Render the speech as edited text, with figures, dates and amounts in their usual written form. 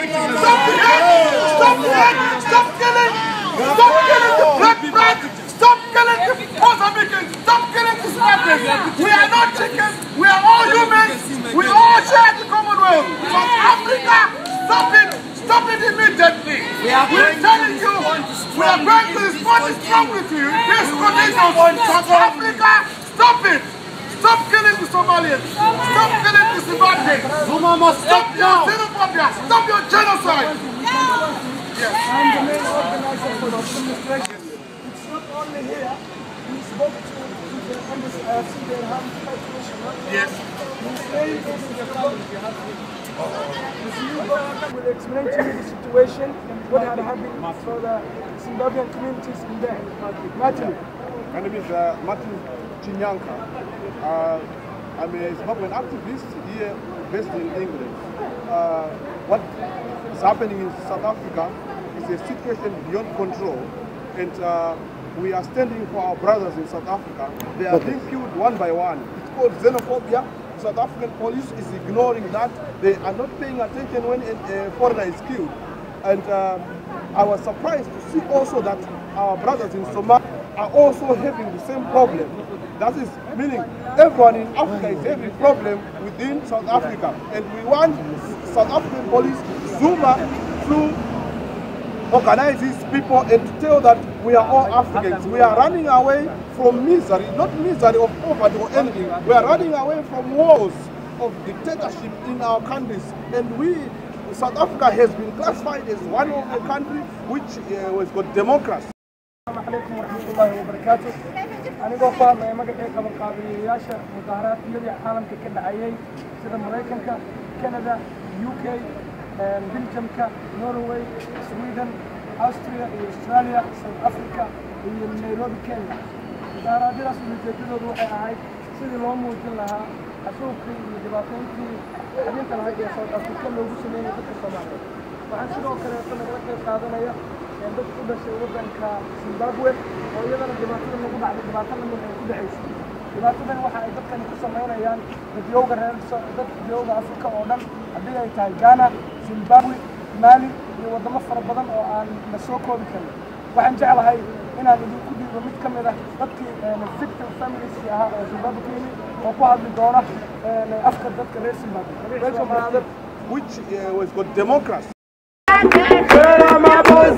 Stop killing the black man! Stop killing the Mozambicans! Stop killing the Zimbabweans! We are not chickens, we are all humans, we all share the Commonwealth! South Africa, stop it! Stop it immediately! We're telling you, we are going to respond strongly to you in this condition. South Africa, stop it! Stop killing the Somalians! Stop killing the Zimbabweans! Stop your xenophobia! Stop your genocide! Yes. I'm the main organizer for the demonstration. It's not only here. We spoke to the embassy, their High Commissioner. Yes. Will explain to you the situation and what had happened for the Zimbabwean communities in there. Martin. My name is Martin Chinyanka. I'm a Zimbabwean activist here based in England. What is happening in South Africa is a situation beyond control, and we are standing for our brothers in South Africa. They are being killed one by one. It's called xenophobia. The South African police is ignoring that. They are not paying attention when a foreigner is killed. And I was surprised to see also that our brothers in Somalia are also having the same problem. That is meaning everyone in Africa is having a problem within South Africa. And we want South African police, Zuma, to organize these people and to tell that we are all Africans. We are running away from misery, not misery of poverty or anything. We are running away from wars of dictatorship in our countries. And South Africa has been classified as one of the countries which has got democracy. عليكم ورحمة الله وبركاته. أنا قفا ما قد قبل قابلية مظاهرات يلي عالم كنا عيي سيدا أمريكا كندا UK بلجيم نرويج سويدن أستراليا أستراليا ساوث أفريقيا نيروبي كينيا مظاهرات دي رسم الجديد روحي هاي سيدي لو موجود لها أشوفي دبابتي حديثا هاي ساوث أفريقيا لو بسمين ضد الصوماليين وعن سيدو كنا نقدر قادنا يعني dad ku dhashay wadanka Zimbabwe oo iyadana dhibaatada lagu dhacday dhibaatada mid ay ku dhaxaysay dhibaatadan waxa ay dadkan ku sameeyaan dadyoga reer dadyoga Afrika oo dhan hadii ay tahay Ghana, Zimbabwe, Mali iyo wadamo fara badan oo aan la soo koobi karin waxaan jeclahay inaan idinku dhiibo mid kamid ah dadkii victim families ah oo Zimbabwe oo ku hadli doona afka dadka reer Zimbabwe welcome brother Which was got democracy. Shut up, my boys,